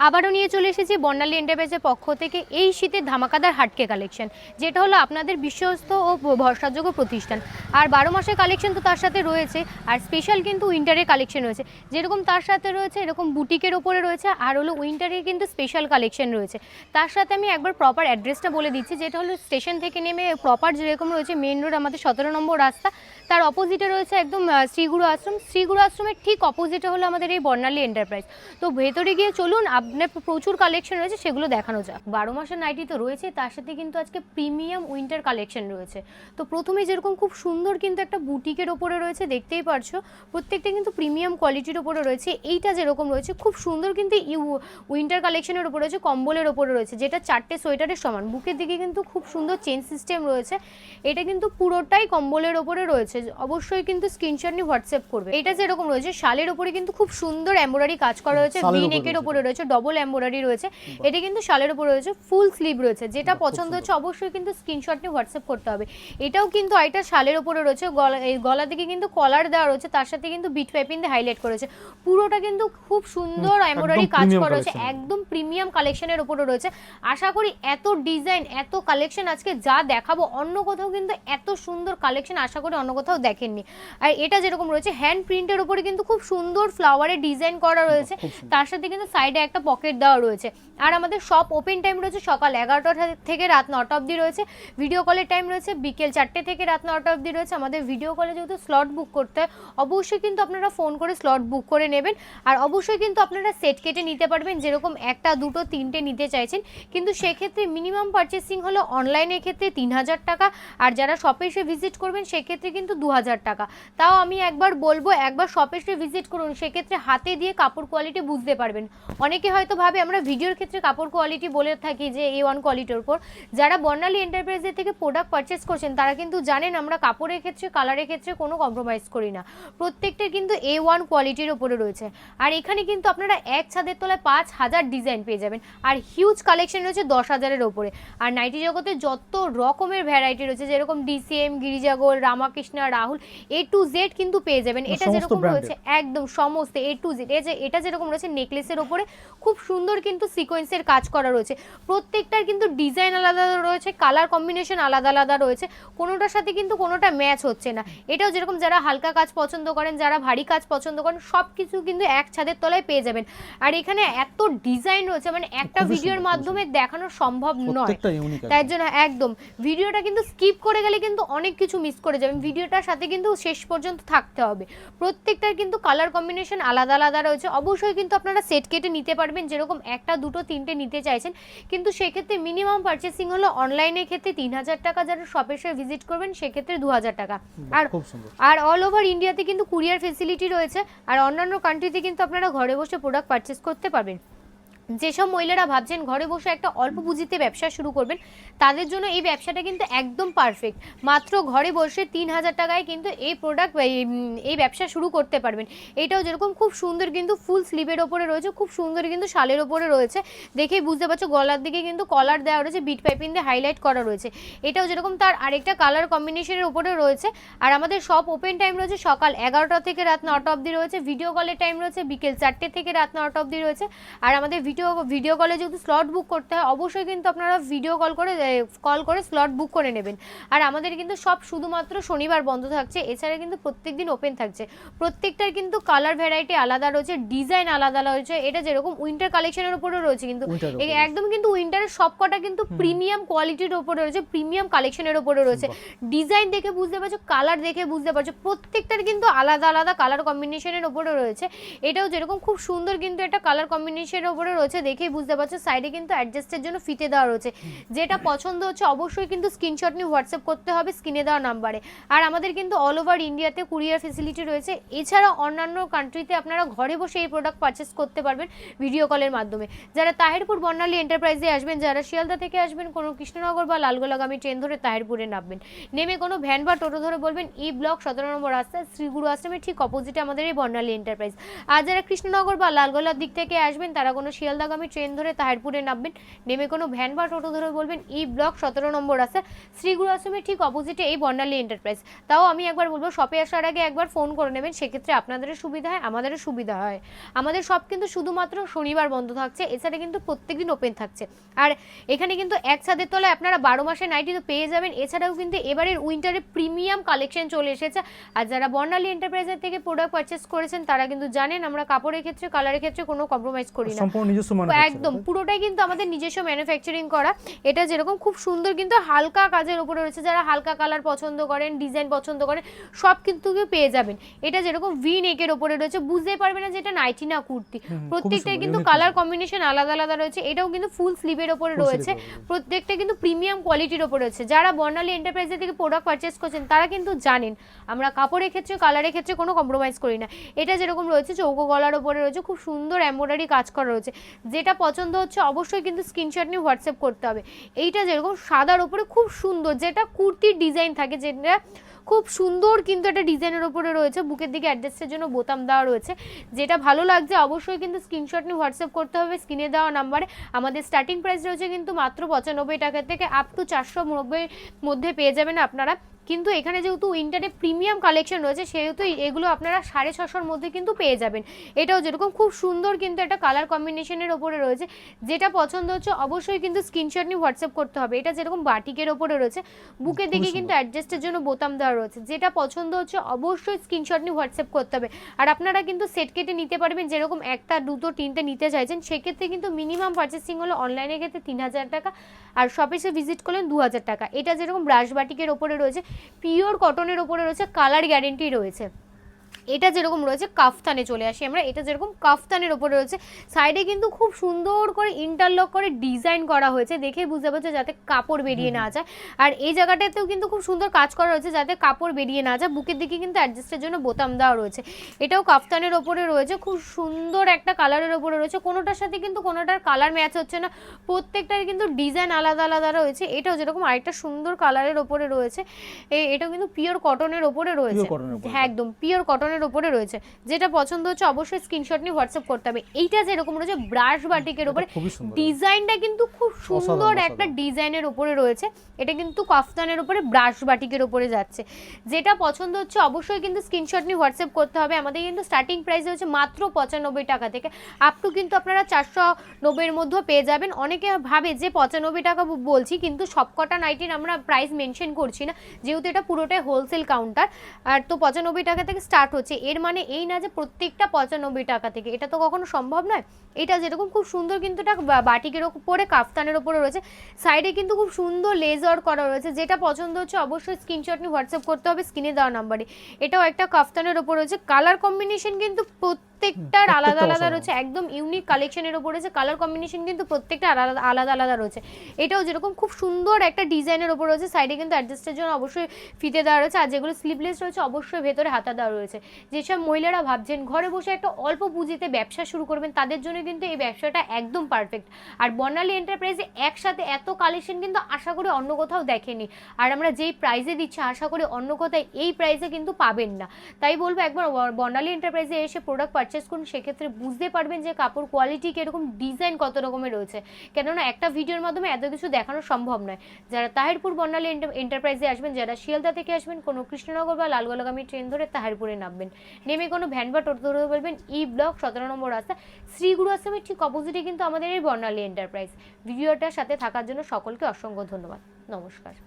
আবারও নিয়ে চলে এসেছি বর্ণালী এন্টারপ্রাইজের পক্ষ থেকে এই শীতের ধামাকাদার হাটকে কালেকশন, যেটা হলো আপনাদের বিশ্বস্ত ও ভরসাযোগ্য প্রতিষ্ঠান। আর 12 মাসের কালেকশন তো তার সাথে রয়েছে, আর স্পেশাল কিন্তু উইন্টারের কালেকশন রয়েছে। যেরকম তার সাথে রয়েছে এরকম বুটিকের ওপরে রয়েছে, আর হলো উইন্টারের কিন্তু স্পেশাল কালেকশন রয়েছে। তার সাথে আমি একবার প্রপার অ্যাড্রেসটা বলে দিচ্ছি, যেটা হলো স্টেশন থেকে নেমে প্রপার যেরকম রয়েছে মেন রোড আমাদের 17 নম্বর রাস্তা, তার অপোজিটে রয়েছে একদম শ্রীগুরু আশ্রম। শ্রীগুরু আশ্রমের ঠিক অপোজিটে হলো আমাদের এই বর্ণালী এন্টারপ্রাইজ। তো ভেতরে গিয়ে চলুন, আপনার প্রচুর কালেকশন রয়েছে, সেগুলো দেখানো যাক। 12 মাসের নাইটি তো রয়েছে, তার সাথে কিন্তু আজকে প্রিমিয়াম উইন্টার কালেকশন রয়েছে। তো প্রথমে যেরকম খুব সুন্দর কিন্তু একটা বুটিকের ওপরে রয়েছে, দেখতেই পারছো প্রত্যেকটা কিন্তু প্রিমিয়াম কোয়ালিটির ওপরে রয়েছে। এইটা যেরকম রয়েছে খুব সুন্দর কিন্তু উইন্টার কালেকশনের ওপরে রয়েছে, কম্বলের ওপরে রয়েছে, যেটা 4টে সোয়েটারের সমান। বুকের দিকে কিন্তু খুব সুন্দর চেন সিস্টেম রয়েছে। এটা কিন্তু পুরোটাই কম্বলের ওপরে রয়েছে, অবশ্যই কিন্তু স্ক্রিনশট নিয়ে হোয়াটসঅ্যাপ করবে। এটা যেরকম রয়েছে শালের ওপরে কিন্তু খুব সুন্দর এমব্রয়ডারি কাজ করা রয়েছে, ভি নেকের ওপরে রয়েছে, ডবল এমব্রয়ডারি রয়েছে। এটা কিন্তু শালের উপরে রয়েছে, ফুল স্লিভ রয়েছে। যেটা পছন্দ হচ্ছে অবশ্যই কিন্তু স্ক্রিনশট নিয়ে হোয়াটসঅ্যাপ করতে হবে। এটাও কিন্তু এটা শালের উপরে রয়েছে, গলা দিকে কিন্তু কলার দেওয়া রয়েছে, তার সাথে কিন্তু বিট পাইপিং দিয়ে হাইলাইট করেছে। পুরোটা কিন্তু খুব সুন্দর এমব্রয়ডারি কাজ করা রয়েছে, একদম প্রিমিয়াম কালেকশনের উপরে রয়েছে। আশা করি এত ডিজাইন এত কালেকশন আজকে যা দেখাবো অন্য কোথাও কিন্তু এত সুন্দর কালেকশন আশা করি অন্য কোথাও দেখেননি। আর এটা যেরকম রয়েছে হ্যান্ড প্রিন্টের উপরে কিন্তু খুব সুন্দর ফ্লাওয়ারের ডিজাইন করা রয়েছে, তার সাথে কিন্তু সাইডে একটা পকেট দেওয়া রয়েছে। আর আমাদের শপ ওপেন টাইম রয়েছে সকাল 11টা থেকে রাত 9টা অবধি রয়েছে। ভিডিও কলের টাইম রয়েছে বিকেল 4টে থেকে রাত 9টা অবধি রয়েছে। আমাদের ভিডিও কলে যেহেতু স্লট বুক করতে হয়, অবশ্যই কিন্তু আপনারা ফোন করে স্লট বুক করে নেবেন। আর অবশ্যই কিন্তু আপনারা সেট কেটে নিতে পারবেন, যেরকম একটা দুটো তিনটে নিতে চাইছেন। কিন্তু সেক্ষেত্রে মিনিমাম পারচেসিং হলো অনলাইনের ক্ষেত্রে 3000 টাকা, আর যারা শপে এসে ভিজিট করবেন সেক্ষেত্রে কিন্তু 2000 টাকা। তাও আমি একবার বলবো একবার শপে এসে ভিজিট করুন, সেক্ষেত্রে হাতে দিয়ে কাপড় কোয়ালিটি বুঝতে পারবেন। অনেকে হয়তো ভাবে আমরা ভিডিওর ক্ষেত্রে কাপড় কোয়ালিটি বলে থাকি যে A1 কোয়ালিটির উপর। যারা বর্ণালী এন্টারপ্রাইজের থেকে প্রোডাক্ট পারচেস করছেন তারা কিন্তু জানেন আমরা কাপড়ের ক্ষেত্রে কালারের ক্ষেত্রে কোনো কম্প্রোমাইজ করি না, প্রত্যেকটা কিন্তু A1 কোয়ালিটির উপরে রয়েছে। আর এখানে কিন্তু আপনারা এক ছাদের তলায় 5000 ডিজাইন পেয়ে যাবেন, আর হিউজ কালেকশন রয়েছে 10,000-এর ওপরে। আর নাইটি জগতে যত রকমের ভ্যারাইটি রয়েছে, যেরকম DCM, গিরিজাগোল, Ramakrishna, Rahul, A to Z কিন্তু পেয়ে যাবেন। এটা যেরকম রয়েছে একদম সমস্ত A to Z। এটা যেরকম রয়েছে নেকলেসের ওপরে খুব সুন্দর কিন্তু সিকোয়েন্সের কাজ করা রয়েছে। প্রত্যেকটার কিন্তু ডিজাইন আলাদা রয়েছে, কালার কম্বিনেশন আলাদা আলাদা রয়েছে, কোনোটার সাথে কিন্তু কোনোটা ম্যাচ হচ্ছে না। এটাও যেরকম যারা হালকা কাজ পছন্দ করেন, যারা ভারী কাজ পছন্দ করেন, সব কিছু কিন্তু এক ছাদের তলায় পেয়ে যাবেন। আর এখানে এত ডিজাইন রয়েছে, মানে একটা ভিডিওর মাধ্যমে দেখানো সম্ভব নয়, তাই জন্য একদম ভিডিওটা কিন্তু স্কিপ করে গেলে কিন্তু অনেক কিছু মিস করে যাবেন। ভিডিওটার সাথে কিন্তু শেষ পর্যন্ত থাকতে হবে। প্রত্যেকটার কিন্তু কালার কম্বিনেশন আলাদা আলাদা রয়েছে। অবশ্যই কিন্তু আপনারা সেট কেটে নিতে পারবেন, যেরকম একটা দুটো তিনটে নিতে চাইছেন। কিন্তু সেক্ষেত্রে মিনিমাম পারচেসিং হলো অনলাইনের ক্ষেত্রে 3000 টাকা, যারা শপে এসে ভিজিট করবেন সেক্ষেত্রে 2000 টাকা। আর অল ওভার ইন্ডিয়াতে কিন্তু কুরিয়ার ফেসিলিটি রয়েছে। আর অন্যান্য কান্ট্রিতে কিন্তু আপনারা ঘরে বসে প্রোডাক্ট পারচেস করতে পারবেন। যেসব মহিলারা ভাবছেন ঘরে বসে একটা অল্প পুঁজিতে ব্যবসা শুরু করবেন, তাদের জন্য এই ব্যবসাটা কিন্তু একদম পারফেক্ট। মাত্র ঘরে বসে 3000 টাকায় কিন্তু এই ব্যবসা শুরু করতে পারবেন। এটাও যেরকম খুব সুন্দর কিন্তু ফুল স্লিভের ওপরে রয়েছে, খুব সুন্দর কিন্তু শালের ওপরে রয়েছে, দেখেই বুঝতে পারছো। গলার দিকে কিন্তু কলার দেওয়া রয়েছে, বিট পাইপিং দিয়ে হাইলাইট করা রয়েছে। এটাও যেরকম তার আরেকটা কালার কম্বিনেশনের উপরে রয়েছে। আর আমাদের শপ ওপেন টাইম রয়েছে সকাল 11টা থেকে রাত 9টা অবধি রয়েছে। ভিডিও কলের টাইম রয়েছে বিকেল 4টে থেকে রাত 9টা অবধি রয়েছে। আর আমাদের ভিডিও কলে যেহেতু স্লট বুক করতে হয়, অবশ্যই কিন্তু আপনারা ভিডিও কল করে স্লট বুক করে নেবেন। আর আমাদের কিন্তু সব শুধুমাত্র শনিবার বন্ধ থাকছে, এছাড়া কিন্তু প্রত্যেকদিন ওপেন থাকছে। প্রত্যেকটার কিন্তু কালার ভ্যারাইটি আলাদা রয়েছে, ডিজাইন আলাদা রয়েছে। এটা যেরকম উইন্টার কালেকশনের উপরেও রয়েছে, কিন্তু একদম কিন্তু উইন্টারের সবকটা কিন্তু প্রিমিয়াম কোয়ালিটির উপরে রয়েছে, প্রিমিয়াম কালেকশনের উপরে রয়েছে। ডিজাইন দেখে বুঝতে পারছো, কালার দেখে বুঝতে পারছো, প্রত্যেকটার কিন্তু আলাদা আলাদা কালার কম্বিনেশনের উপরে রয়েছে। এটাও যেরকম খুব সুন্দর কিন্তু একটা কালার কম্বিনেশনের উপরে রয়েছে, দেখেই বুঝতে পারছো। সাইডে কিন্তু অ্যাডজাস্টের জন্য ফিতে দেওয়া রয়েছে। যেটা পছন্দ হচ্ছে অবশ্যই কিন্তু স্ক্রিনশট নিয়ে হোয়াটসঅ্যাপ করতে হবে স্ক্রিনে দেওয়া নাম্বারে। আর আমাদের কিন্তু অল ওভার ইন্ডিয়াতে কুরিয়ার ফেসিলিটি রয়েছে। এছাড়া অন্যান্য কান্ট্রিতে আপনারা ঘরে বসে এই প্রোডাক্ট পারচেস করতে পারবেন ভিডিও কলের মাধ্যমে। যারা তাহিরপুর বর্ণালী এন্টারপ্রাইজে আসবেন, যারা শিয়ালদা থেকে আসবেন, কোনো কৃষ্ণনগর বা লালগোলাগামী ট্রেন ধরে তাহিরপুরে নামবেন, নেমে কোনো ভ্যান বা টোটো ধরে বলবেন ই ব্লক 17 নম্বর রাস্তা, শ্রীগুরু আশ্রমের ঠিক অপোজিটে আমাদের এই বর্ণালী এন্টারপ্রাইজ। আর যারা কৃষ্ণনগর বা লালগোলার দিক থেকে আসবেন, তারা কোনো শিয়ালদা শিয়ালদাগামী ট্রেন ধরে তাহিরপুরে নামবেন, নেমে কোনো ভ্যান বা টোটো ধরে বলবেন ই ব্লক 17 নম্বর রাস্তা, শ্রীগুরু আশ্রমের ঠিক অপোজিটে এই বর্ণালী এন্টারপ্রাইজ। তাও আমি একবার বলবো শপে আসার আগে একবার ফোন করে নেবেন, সেক্ষেত্রে আপনাদেরও সুবিধা হয় আমাদেরও সুবিধা হয়। আমাদের শপ কিন্তু শুধুমাত্র শনিবার বন্ধ থাকছে, এছাড়া কিন্তু প্রত্যেকদিন ওপেন থাকছে। আর এখানে কিন্তু এক ছাদের তলায় আপনারা 12 মাসের নাইটি তো পেয়ে যাবেন, এছাড়াও কিন্তু এবারের উইন্টারে প্রিমিয়াম কালেকশন চলে এসেছে। আর যারা বর্ণালী এন্টারপ্রাইজের থেকে প্রোডাক্ট পারচেস করেছেন তারা কিন্তু জানেন আমরা কাপড়ের ক্ষেত্রে কালারের ক্ষেত্রে কোনো কম্প্রোমাইজ করি না, সম্পূর্ণ নিজস্ব একদম পুরোটাই কিন্তু আমাদের নিজস্ব ম্যানুফ্যাকচারিং করা। এটা যেরকম খুব সুন্দর কিন্তু হালকা কাজের উপরে রয়েছে, যারা হালকা কালার পছন্দ করেন, ডিজাইন পছন্দ করেন, সব কিন্তু পেয়ে যাবেন। এটা যেরকম ভি নেকের উপরে রয়েছে, বুঝতে পারবে না যে এটা নাইটি না কুর্তি, প্রত্যেকটাই কিন্তু কালার কম্বিনেশন আলাদা আলাদা রয়েছে। এটাও কিন্তু ফুল স্লিভের উপরে রয়েছে, প্রত্যেকটা কিন্তু প্রিমিয়াম কোয়ালিটির উপরে রয়েছে। যারা বর্ণালী এন্টারপ্রাইজের থেকে প্রোডাক্ট পারচেস করছেন তারা কিন্তু জানেন আমরা কাপড়ের ক্ষেত্রে কালারের ক্ষেত্রে কোনো কম্প্রোমাইজ করি না। এটা যেরকম রয়েছে চৌকো গলার উপরে রয়েছে, খুব সুন্দর এমব্রয়ডারি কাজ করা রয়েছে। যেটা পছন্দ হচ্ছে অবশ্যই কিন্তু স্ক্রিনশট নিয়ে হোয়াটসঅ্যাপ করতে হবে। এইটা যেরকম সাদার উপরে খুব সুন্দর, যেটা কুর্তির ডিজাইন থাকে, যেটা খুব সুন্দর কিন্তু একটা ডিজাইনের উপরে রয়েছে, বুকের দিকে অ্যাডজাস্টের জন্য বোতাম দেওয়া রয়েছে। যেটা ভালো লাগছে অবশ্যই কিন্তু স্ক্রিনশট নিয়ে হোয়াটসঅ্যাপ করতে হবে স্ক্রিনে দেওয়া নাম্বারে। আমাদের স্টার্টিং প্রাইস রয়েছে কিন্তু মাত্র 95 টাকা থেকে আপ টু 490 মধ্যে পেয়ে যাবেন আপনারা। কিন্তু এখানে যেহেতু উইন্টারে প্রিমিয়াম কালেকশন রয়েছে সেহেতু এগুলো আপনারা 650-র মধ্যে কিন্তু পেয়ে যাবেন। এটাও যেরকম খুব সুন্দর কিন্তু একটা কালার কম্বিনেশনের ওপরে রয়েছে, যেটা পছন্দ হচ্ছে অবশ্যই কিন্তু স্ক্রিনশট নিয়ে হোয়াটসঅ্যাপ করতে হবে। এটা যেরকম বাটিকের ওপরে রয়েছে, বুকের দিকে কিন্তু অ্যাডজাস্টের জন্য বোতাম দেওয়া রয়েছে। যেটা পছন্দ হচ্ছে অবশ্যই স্ক্রিনশট নিয়ে হোয়াটসঅ্যাপ করতে হবে। আর আপনারা কিন্তু সেট কেটে নিতে পারবেন, যেরকম একটা দুটো তিনটে নিতে চাইছেন সেক্ষেত্রে কিন্তু মিনিমাম পারচেসিং হলো অনলাইনের ক্ষেত্রে 3000 টাকা, আর শপে এসে ভিজিট করলেন 2000 টাকা। এটা যেরকম ব্রাশ বাটিকের ওপরে রয়েছে, পিওর কটনের ওপরে রয়েছে, কালার গ্যারেন্টি রয়েছে। এটা যেরকম রয়েছে কাফতানে চলে আসি আমরা, এটা যেরকম কাফতানের ওপরে রয়েছে, সাইডে কিন্তু খুব সুন্দর করে ইন্টারলক করে ডিজাইন করা হয়েছে, দেখে বুঝতে পারছো যাতে কাপড় বেরিয়ে না যায়। আর এই জায়গাটাতেও কিন্তু খুব সুন্দর কাজ করা রয়েছে যাতে কাপড় বেরিয়ে না যায়, বুকের দিকে কিন্তু অ্যাডজাস্টের জন্য বোতাম দেওয়া রয়েছে। এটাও কাফতানের ওপরে রয়েছে, খুব সুন্দর একটা কালারের ওপরে রয়েছে, কোনোটার সাথে কিন্তু কোনোটার কালার ম্যাচ হচ্ছে না, প্রত্যেকটার কিন্তু ডিজাইন আলাদা আলাদা রয়েছে। এটাও যেরকম আরেকটা সুন্দর কালারের ওপরে রয়েছে, এটাও কিন্তু পিওর কটনের ওপরে রয়েছে, হ্যাঁ একদম পিওর কটনের উপরে রয়েছে। যেটা পছন্দ হচ্ছে অবশ্যই স্ক্রিনশট নিয়ে হোয়াটসঅ্যাপ করতে হবে। এইটা যেরকম রয়েছে ব্রাশ বাটিকের উপরে, ডিজাইনটা কিন্তু খুব সুন্দর একটা ডিজাইনের উপরে রয়েছে। এটা কিন্তু কাফতানের উপরে ব্রাশ বাটিকের উপরে যাচ্ছে। যেটা পছন্দ হচ্ছে অবশ্যই কিন্তু স্ক্রিনশট নিয়ে হোয়াটসঅ্যাপ করতে হবে। আমাদের কিন্তু স্টার্টিং প্রাইস হচ্ছে মাত্র 95 টাকা থেকে আপ টু কিন্তু আপনারা 490-এর মধ্যেও পেয়ে যাবেন। অনেকে ভাবে যে 95 টাকা বলছি, কিন্তু সবকটা নাইটির আমরা প্রাইস মেনশন করছি না, যেহেতু এটা পুরোটাই হোলসেল কাউন্টার। আর তো 95 টাকা থেকে স্টার্ট হচ্ছে, এর মানে এই না যে প্রত্যেকটা 95 টাকা থেকে, এটা তো কখনো সম্ভব নয়। এটা যেরকম খুব সুন্দর কিন্তু এটা বাটিকের উপরে কাফতানের উপরে রয়েছে, সাইডে কিন্তু খুব সুন্দর লেজার করা রয়েছে। যেটা পছন্দ হচ্ছে অবশ্যই স্ক্রিনশট নিয়ে হোয়াটসঅ্যাপ করতে হবে স্ক্রিনে দেওয়া নাম্বারে। এটাও একটা কাফতানের উপর রয়েছে, কালার কম্বিনেশন কিন্তু প্রত্যেকটার আলাদা আলাদা রয়েছে, একদম ইউনিক কালেকশনের উপর রয়েছে, কালার কম্বিনেশন কিন্তু প্রত্যেকটা আলাদা আলাদা আলাদা রয়েছে। এটাও যেরকম খুব সুন্দর একটা ডিজাইনের উপর রয়েছে, সাইডে কিন্তু অ্যাডজাস্টের জন্য অবশ্যই ফিতে দেওয়া রয়েছে, আর যেগুলো স্লিভলেস রয়েছে অবশ্যই ভেতরে হাতা দেওয়া রয়েছে। যেসব মহিলারা ভাবছেন ঘরে বসে একটা অল্প পুঁজিতে ব্যবসা শুরু করবেন, তাদের জন্য কিন্তু এই ব্যবসাটা একদম পারফেক্ট। আর বর্ণালী এন্টারপ্রাইজে একসাথে এত কালেকশন কিন্তু আশা করি অন্য কোথাও দেখেনি, আর আমরা যেই প্রাইসে দিচ্ছি আশা করি অন্য কোথায় এই প্রাইসে কিন্তু পাবেন না। তাই বলবো একবার বর্ণালী এন্টারপ্রাইজে এসে প্রোডাক্ট পারচেস করুন, সেক্ষেত্রে বুঝতে পারবেন যে কাপড় কোয়ালিটি কিরকম, ডিজাইন কত রকমের রয়েছে। কেননা একটা ভিডিওর মাধ্যমে এত কিছু দেখানো সম্ভব নয়। যারা তাহিরপুর বর্ণালী এন্টারপ্রাইজে আসবেন, যারা শিয়ালদা থেকে আসবেন, কোনো কৃষ্ণনগর বা লালগোলাগামী ট্রেন ধরে তাহিরপুরে নামবেন, নেমে কোনো ভ্যান বা টোটো ধরে বলবেন ই ব্লক 17 নম্বর রাস্তা, শ্রীগুরু আশ্রমের ঠিক অপোজিটে কিন্তু আমাদের এই বর্ণালী এন্টারপ্রাইজ। ভিডিওটার সাথে থাকার জন্য সকলকে অসংখ্য ধন্যবাদ। নমস্কার।